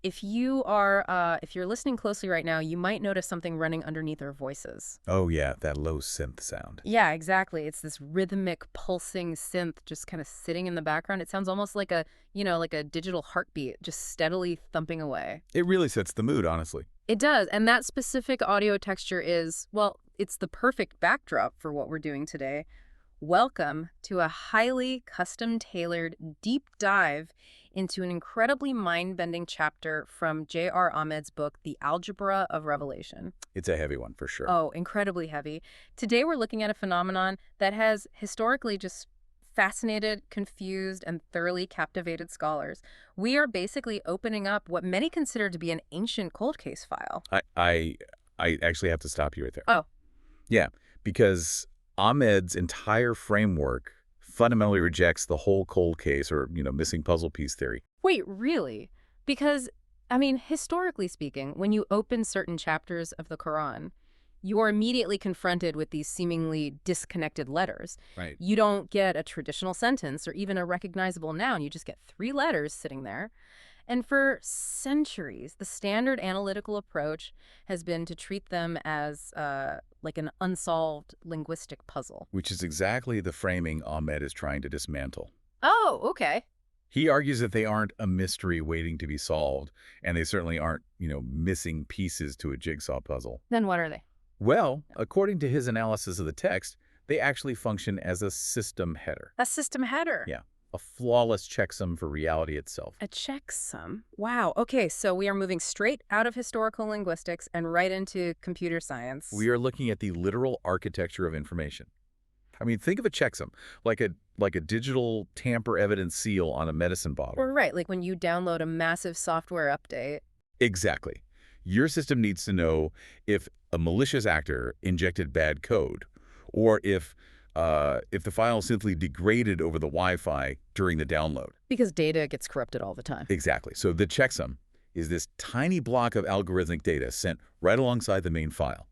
If you're listening closely right now, you might notice something running underneath our voices. Oh, yeah, that low synth sound. Yeah, exactly. It's this rhythmic, pulsing synth just kind of sitting in the background. It sounds almost like like a digital heartbeat, just steadily thumping away. It really sets the mood, honestly. It does. And that specific audio texture is, well, it's the perfect backdrop for what we're doing today. Welcome to a highly custom-tailored deep dive into an incredibly mind-bending chapter from J.R. Ahmed's book, The Algebra of Revelation. It's a heavy one, for sure. Oh, incredibly heavy. Today we're looking at a phenomenon that has historically just fascinated, confused, and thoroughly captivated scholars. We are basically opening up what many consider to be an ancient cold case file. I actually have to stop you right there. Oh. Yeah, because Ahmed's entire framework fundamentally rejects the whole cold case or, missing puzzle piece theory. Wait, really? Because, historically speaking, when you open certain chapters of the Quran, you're immediately confronted with these seemingly disconnected letters. Right. You don't get a traditional sentence or even a recognizable noun. You just get 3 letters sitting there. And for centuries, the standard analytical approach has been to treat them as like an unsolved linguistic puzzle. Which is exactly the framing Ahmed is trying to dismantle. Oh, okay. He argues that they aren't a mystery waiting to be solved, and they certainly aren't, missing pieces to a jigsaw puzzle. Then what are they? Well, according to his analysis of the text, they actually function as a system header. A system header? Yeah. A flawless checksum for reality itself. A checksum? Wow. Okay, so we are moving straight out of historical linguistics and right into computer science. We are looking at the literal architecture of information. Think of a checksum, like a digital tamper-evident seal on a medicine bottle. Or right, like when you download a massive software update. Exactly. Your system needs to know if a malicious actor injected bad code, or if the file simply degraded over the Wi-Fi during the download. Because data gets corrupted all the time. Exactly. So the checksum is this tiny block of algorithmic data sent right alongside the main file.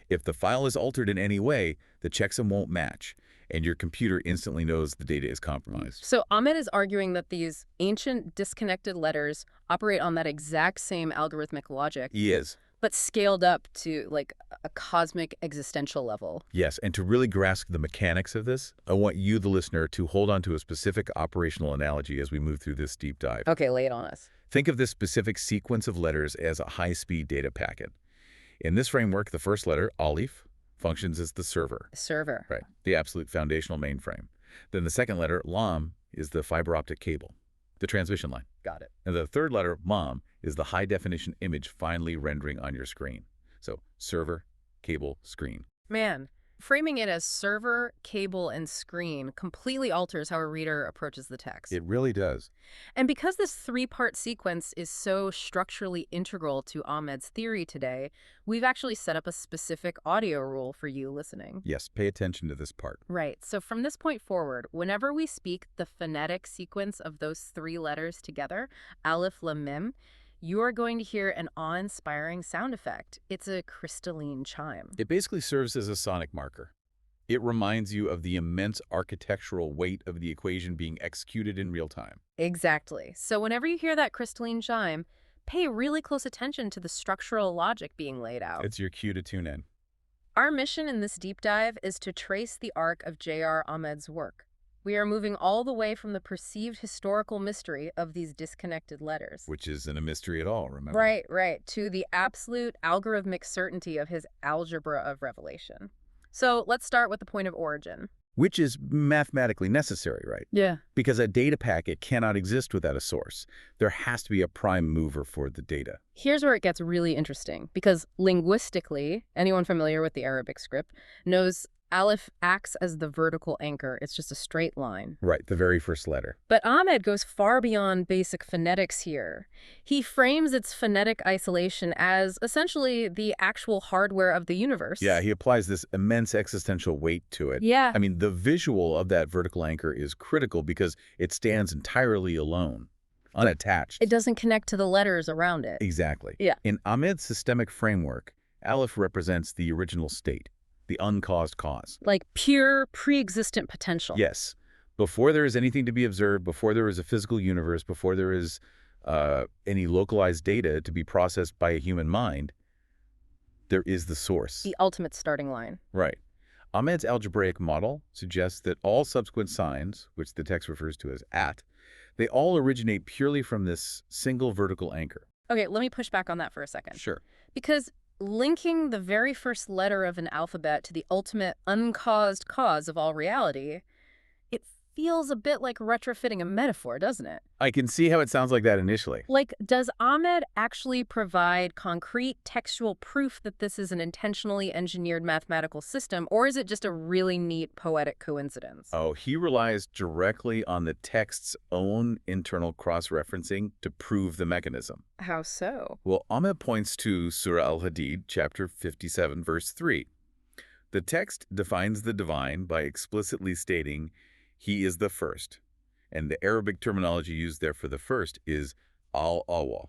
If the file is altered in any way, the checksum won't match, and your computer instantly knows the data is compromised. So Ahmed is arguing that these ancient disconnected letters operate on that exact same algorithmic logic. He is. But scaled up to like a cosmic existential level. Yes, and to really grasp the mechanics of this, I want you, the listener, to hold on to a specific operational analogy as we move through this deep dive. Okay, lay it on us. Think of this specific sequence of letters as a high-speed data packet. In this framework, the first letter, Alif, functions as the server. The server. Right, the absolute foundational mainframe. Then the second letter, Lam, is the fiber optic cable, the transmission line. Got it. And the third letter, Mom, is the high-definition image finally rendering on your screen. So server, cable, screen. Man, framing it as server, cable, and screen completely alters how a reader approaches the text. It really does. And because this 3-part sequence is so structurally integral to Ahmed's theory today, we've actually set up a specific audio rule for you listening. Yes, pay attention to this part. Right. So from this point forward, whenever we speak the phonetic sequence of those 3 letters together, Alif-Lam-Mim, you are going to hear an awe-inspiring sound effect. It's a crystalline chime. It basically serves as a sonic marker. It reminds you of the immense architectural weight of the equation being executed in real time. Exactly. So whenever you hear that crystalline chime, pay really close attention to the structural logic being laid out. It's your cue to tune in. Our mission in this deep dive is to trace the arc of J.R. Ahmed's work. We are moving all the way from the perceived historical mystery of these disconnected letters. Which isn't a mystery at all, remember? Right. To the absolute algorithmic certainty of his algebra of revelation. So let's start with the point of origin. Which is mathematically necessary, right? Yeah. Because a data packet cannot exist without a source. There has to be a prime mover for the data. Here's where it gets really interesting, because linguistically, anyone familiar with the Arabic script knows Aleph acts as the vertical anchor. It's just a straight line. Right, the very first letter. But Ahmed goes far beyond basic phonetics here. He frames its phonetic isolation as essentially the actual hardware of the universe. Yeah, he applies this immense existential weight to it. Yeah. The visual of that vertical anchor is critical because it stands entirely alone, unattached. It doesn't connect to the letters around it. Exactly. Yeah. In Ahmed's systemic framework, Aleph represents the original state, the uncaused cause. Like pure, pre-existent potential. Yes. Before there is anything to be observed, before there is a physical universe, before there is any localized data to be processed by a human mind, there is the source. The ultimate starting line. Right. Ahmed's algebraic model suggests that all subsequent signs, which the text refers to as at, they all originate purely from this single vertical anchor. Okay, let me push back on that for a second. Sure. Because linking the very first letter of an alphabet to the ultimate uncaused cause of all reality, it feels a bit like retrofitting a metaphor, doesn't it? I can see how it sounds like that initially. Like, does Ahmed actually provide concrete textual proof that this is an intentionally engineered mathematical system, or is it just a really neat poetic coincidence? Oh, he relies directly on the text's own internal cross-referencing to prove the mechanism. How so? Well, Ahmed points to Surah Al-Hadid, chapter 57, verse 3. The text defines the divine by explicitly stating, "He is the first." And the Arabic terminology used there for the first is al-awwal.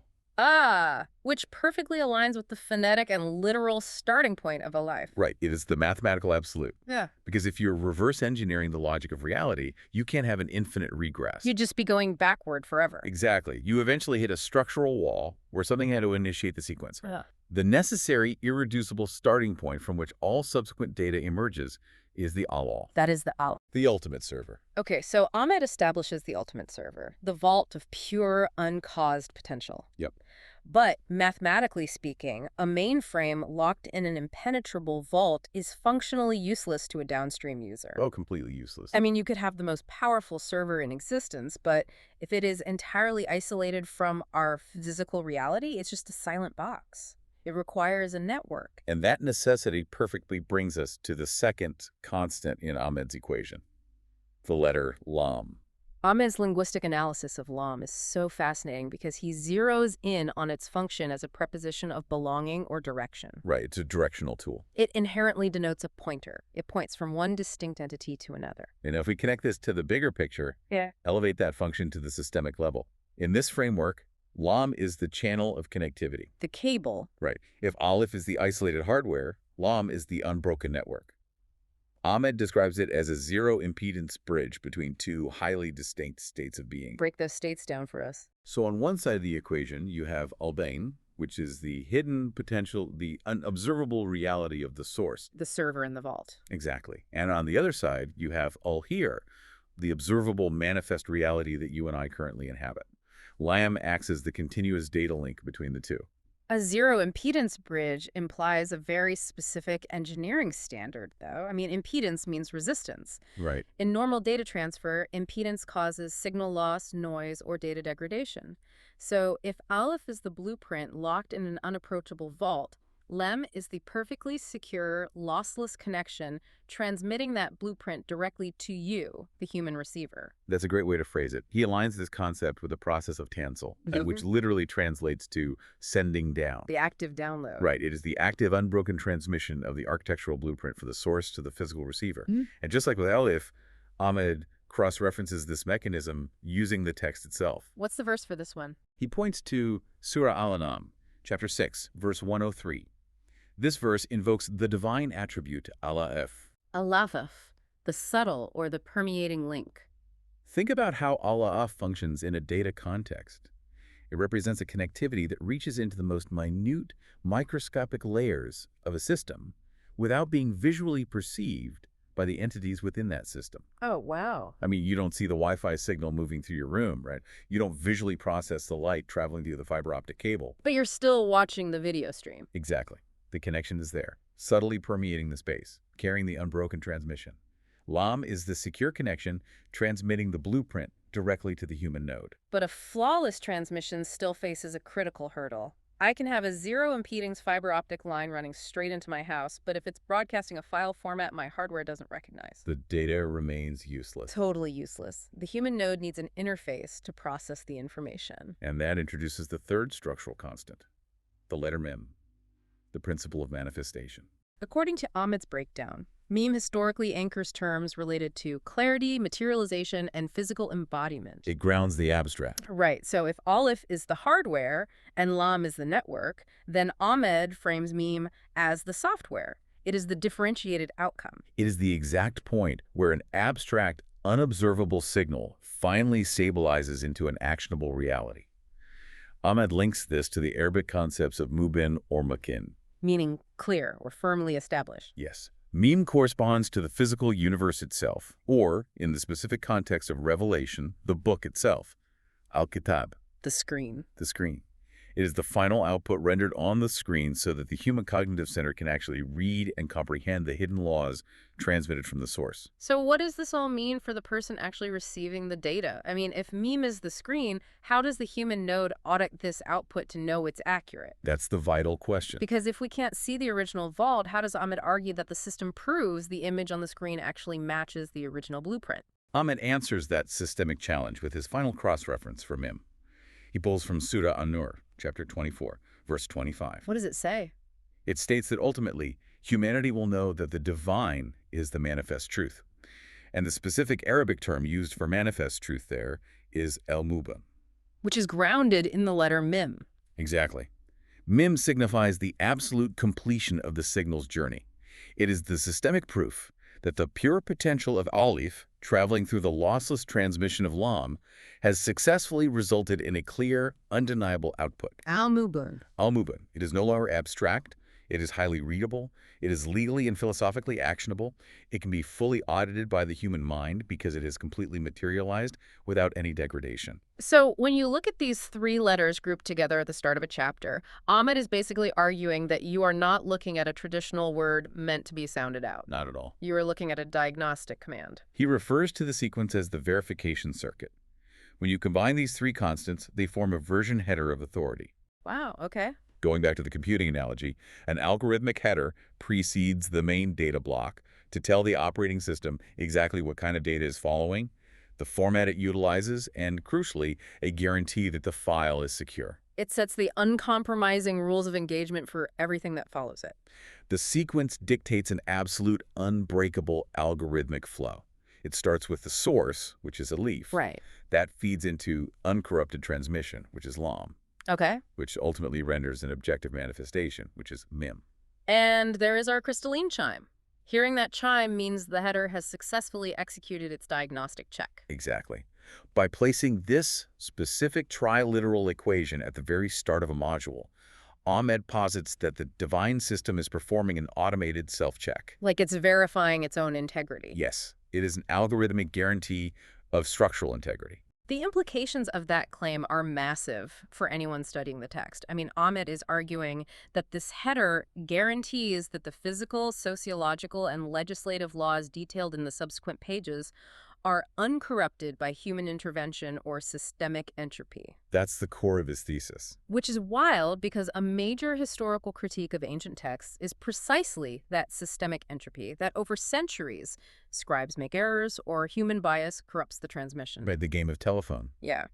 Which perfectly aligns with the phonetic and literal starting point of a life. Right. It is the mathematical absolute. Yeah. Because if you're reverse engineering the logic of reality, you can't have an infinite regress. You'd just be going backward forever. Exactly. You eventually hit a structural wall where something had to initiate the sequence. Yeah. The necessary, irreducible starting point from which all subsequent data emerges is the al. That is the al. The ultimate server. Okay, so Ahmed establishes the ultimate server, the vault of pure, uncaused potential. Yep. But mathematically speaking, a mainframe locked in an impenetrable vault is functionally useless to a downstream user. Oh, completely useless. I mean, you could have the most powerful server in existence, but if it is entirely isolated from our physical reality, it's just a silent box. It requires a network. And that necessity perfectly brings us to the second constant in Ahmed's equation, the letter lam. Ahmed's linguistic analysis of lam is so fascinating because he zeroes in on its function as a preposition of belonging or direction. Right, it's a directional tool. It inherently denotes a pointer. It points from one distinct entity to another. And if we connect this to the bigger picture, elevate that function to the systemic level. In this framework, lam is the channel of connectivity. The cable. Right. If Aleph is the isolated hardware, lam is the unbroken network. Ahmed describes it as a zero impedance bridge between two highly distinct states of being. Break those states down for us. So on one side of the equation, you have al-bayn, which is the hidden potential, the unobservable reality of the source. The server in the vault. Exactly. And on the other side, you have al-here, the observable manifest reality that you and I currently inhabit. Lam acts as the continuous data link between the two. A zero impedance bridge implies a very specific engineering standard, though. I mean, impedance means resistance. Right. In normal data transfer, impedance causes signal loss, noise, or data degradation. So if Aleph is the blueprint locked in an unapproachable vault, Lem is the perfectly secure, lossless connection transmitting that blueprint directly to you, the human receiver. That's a great way to phrase it. He aligns this concept with the process of tansel, which literally translates to sending down. The active download. Right. It is the active, unbroken transmission of the architectural blueprint for the source to the physical receiver. And just like with Aleph, Ahmed cross-references this mechanism using the text itself. What's the verse for this one? He points to Surah Al-An'am, chapter 6, verse 103. This verse invokes the divine attribute Alaf. Alafaf, the subtle or the permeating link. Think about how Alaf functions in a data context. It represents a connectivity that reaches into the most minute, microscopic layers of a system without being visually perceived by the entities within that system. Oh, wow. I mean, you don't see the Wi-Fi signal moving through your room, right? You don't visually process the light traveling through the fiber optic cable. But you're still watching the video stream. Exactly. The connection is there, subtly permeating the space, carrying the unbroken transmission. LAM is the secure connection transmitting the blueprint directly to the human node. But a flawless transmission still faces a critical hurdle. I can have a zero impedance fiber optic line running straight into my house, but if it's broadcasting a file format my hardware doesn't recognize. The data remains useless. Totally useless. The human node needs an interface to process the information. And that introduces the third structural constant, the letter Mim, the principle of manifestation. According to Ahmed's breakdown, Mim historically anchors terms related to clarity, materialization, and physical embodiment. It grounds the abstract. Right. So if Aleph is the hardware and Lam is the network, then Ahmed frames Mim as the software. It is the differentiated outcome. It is the exact point where an abstract, unobservable signal finally stabilizes into an actionable reality. Ahmed links this to the Arabic concepts of mubin or makin. Meaning clear or firmly established. Yes. Mim corresponds to the physical universe itself, or, in the specific context of revelation, the book itself. Al-Kitab. The screen. The screen. It is the final output rendered on the screen so that the human cognitive center can actually read and comprehend the hidden laws transmitted from the source. So what does this all mean for the person actually receiving the data? I mean, if meme is the screen, how does the human node audit this output to know it's accurate? That's the vital question. Because if we can't see the original vault, how does Ahmed argue that the system proves the image on the screen actually matches the original blueprint? Ahmed answers that systemic challenge with his final cross-reference for Mim. He pulls from Surah An-Nur, chapter 24, verse 25. What does it say? It states that ultimately, humanity will know that the divine is the manifest truth. And the specific Arabic term used for manifest truth there is al-Mubin. Which is grounded in the letter mim. Exactly. Mim signifies the absolute completion of the signal's journey. It is the systemic proof that the pure potential of Alif, traveling through the lossless transmission of Lam, has successfully resulted in a clear, undeniable output. Al-Mubin. Al-Mubin. It is no longer abstract. It is highly readable. It is legally and philosophically actionable. It can be fully audited by the human mind because it is completely materialized without any degradation. So when you look at these three letters grouped together at the start of a chapter, Ahmed is basically arguing that you are not looking at a traditional word meant to be sounded out. Not at all. You are looking at a diagnostic command. He refers to the sequence as the verification circuit. When you combine these three constants, they form a version header of authority. Wow, okay. Going back to the computing analogy, an algorithmic header precedes the main data block to tell the operating system exactly what kind of data is following, the format it utilizes, and, crucially, a guarantee that the file is secure. It sets the uncompromising rules of engagement for everything that follows it. The sequence dictates an absolute, unbreakable algorithmic flow. It starts with the source, which is Alif. Right. That feeds into uncorrupted transmission, which is Lam. Okay. Which ultimately renders an objective manifestation, which is Mim. And there is our crystalline chime. Hearing that chime means the header has successfully executed its diagnostic check. Exactly. By placing this specific triliteral equation at the very start of a module, Ahmed posits that the divine system is performing an automated self-check. Like it's verifying its own integrity. Yes, it is an algorithmic guarantee of structural integrity. The implications of that claim are massive for anyone studying the text. I mean, Ahmed is arguing that this header guarantees that the physical, sociological, and legislative laws detailed in the subsequent pages are uncorrupted by human intervention or systemic entropy. That's the core of his thesis. Which is wild because a major historical critique of ancient texts is precisely that systemic entropy, that over centuries, scribes make errors or human bias corrupts the transmission. By the game of telephone. Yeah.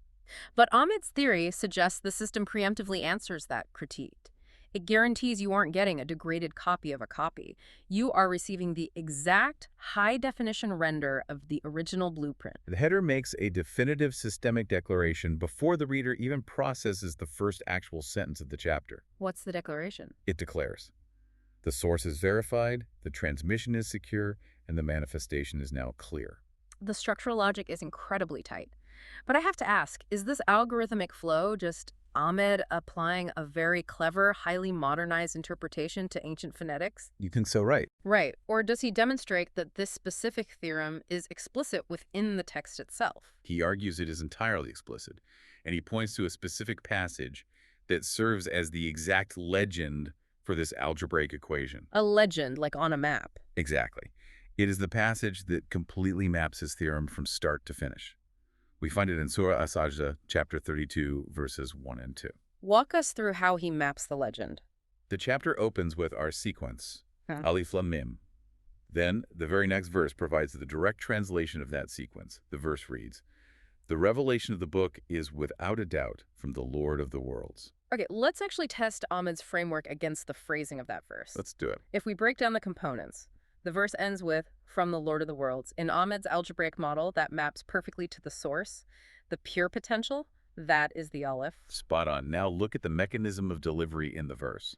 But Ahmed's theory suggests the system preemptively answers that critique. It guarantees you aren't getting a degraded copy of a copy. You are receiving the exact high-definition render of the original blueprint. The header makes a definitive systemic declaration before the reader even processes the first actual sentence of the chapter. What's the declaration? It declares, the source is verified, the transmission is secure, and the manifestation is now clear. The structural logic is incredibly tight. But I have to ask, is this algorithmic flow just Ahmed applying a very clever, highly modernized interpretation to ancient phonetics? You think so, right? Right. Or does he demonstrate that this specific theorem is explicit within the text itself? He argues it is entirely explicit, and he points to a specific passage that serves as the exact legend for this algebraic equation. A legend, like on a map. Exactly. It is the passage that completely maps his theorem from start to finish. We find it in Surah As-Sajdah, chapter 32, verses 1 and 2. Walk us through how he maps the legend. The chapter opens with our sequence, Huh. Alif-Lam-Mim. Then, the very next verse provides the direct translation of that sequence. The verse reads, "The revelation of the book is without a doubt from the Lord of the worlds." Okay, let's actually test Ahmed's framework against the phrasing of that verse. Let's do it. If we break down the components, the verse ends with, "From the Lord of the worlds." In Ahmed's algebraic model, that maps perfectly to the source. The pure potential, that is the Aleph. Spot on. Now look at the mechanism of delivery in the verse.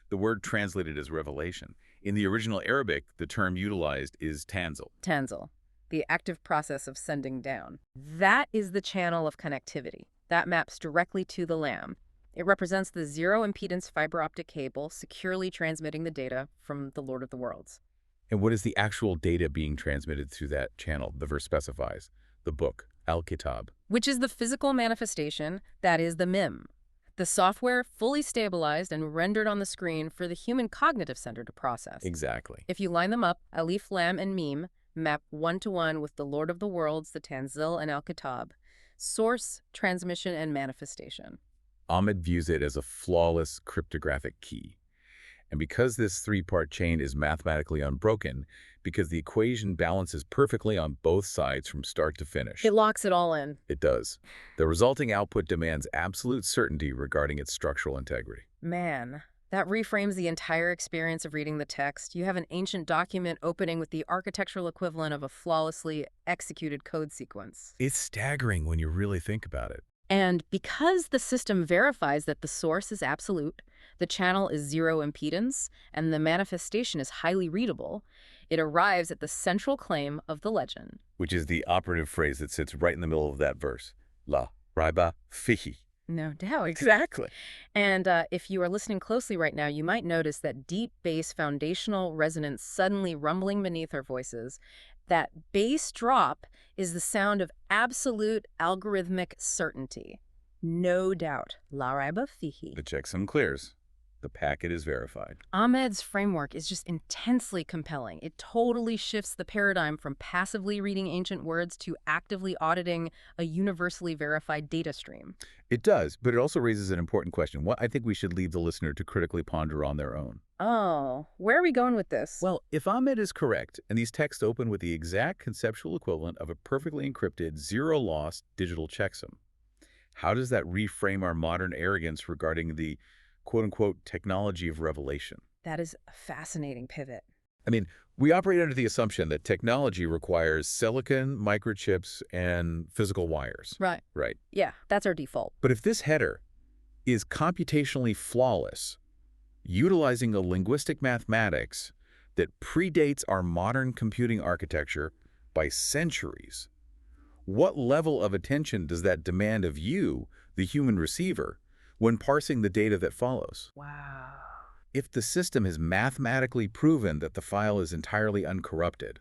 The word translated as revelation. In the original Arabic, the term utilized is tanzil. Tanzil, the active process of sending down. That is the channel of connectivity. That maps directly to the lamb. It represents the zero-impedance fiber optic cable securely transmitting the data from the Lord of the Worlds. And what is the actual data being transmitted through that channel? The verse specifies the book, Al-Kitab. Which is the physical manifestation, that is the MIM. The software fully stabilized and rendered on the screen for the human cognitive center to process. Exactly. If you line them up, Alif-Lam and Mim map one-to-one with the Lord of the Worlds, the Tanzil, and Al-Kitab. Source, transmission, and manifestation. Ahmed views it as a flawless cryptographic key. And because this three-part chain is mathematically unbroken, because the equation balances perfectly on both sides from start to finish. It locks it all in. It does. The resulting output demands absolute certainty regarding its structural integrity. Man, that reframes the entire experience of reading the text. You have an ancient document opening with the architectural equivalent of a flawlessly executed code sequence. It's staggering when you really think about it. And because the system verifies that the source is absolute, the channel is zero impedance, and the manifestation is highly readable, it arrives at the central claim of the legend. Which is the operative phrase that sits right in the middle of that verse. La raiba fihi. No doubt. Exactly. And if you are listening closely right now, you might notice that deep bass foundational resonance suddenly rumbling beneath our voices. That bass drop is the sound of absolute algorithmic certainty. No doubt. La raiba fihi. The checksum clears. The packet is verified. Ahmed's framework is just intensely compelling. It totally shifts the paradigm from passively reading ancient words to actively auditing a universally verified data stream. It does, but it also raises an important question. What I think we should leave the listener to critically ponder on their own. Oh, where are we going with this? Well, if Ahmed is correct, and these texts open with the exact conceptual equivalent of a perfectly encrypted, zero-loss digital checksum, how does that reframe our modern arrogance regarding the quote-unquote technology of revelation? That is a fascinating pivot. I mean, we operate under the assumption that technology requires silicon, microchips, and physical wires. Right. Right. Yeah, that's our default. But if this header is computationally flawless, utilizing a linguistic mathematics that predates our modern computing architecture by centuries, what level of attention does that demand of you, the human receiver, when parsing the data that follows? Wow. If the system has mathematically proven that the file is entirely uncorrupted,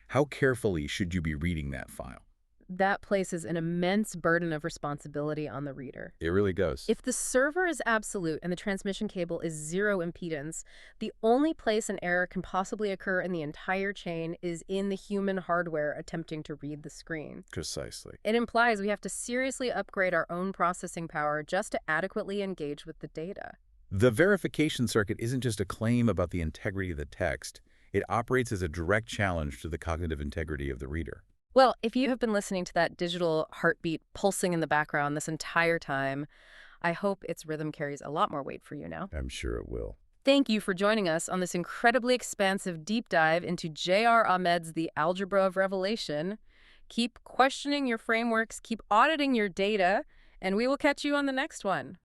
how carefully should you be reading that file? That places an immense burden of responsibility on the reader. It really does. If the server is absolute and the transmission cable is zero impedance, the only place an error can possibly occur in the entire chain is in the human hardware attempting to read the screen. Precisely. It implies we have to seriously upgrade our own processing power just to adequately engage with the data. The verification circuit isn't just a claim about the integrity of the text. It operates as a direct challenge to the cognitive integrity of the reader. Well, if you have been listening to that digital heartbeat pulsing in the background this entire time, I hope its rhythm carries a lot more weight for you now. I'm sure it will. Thank you for joining us on this incredibly expansive deep dive into J.R. Ahmed's The Algebra of Revelation. Keep questioning your frameworks, keep auditing your data, and we will catch you on the next one.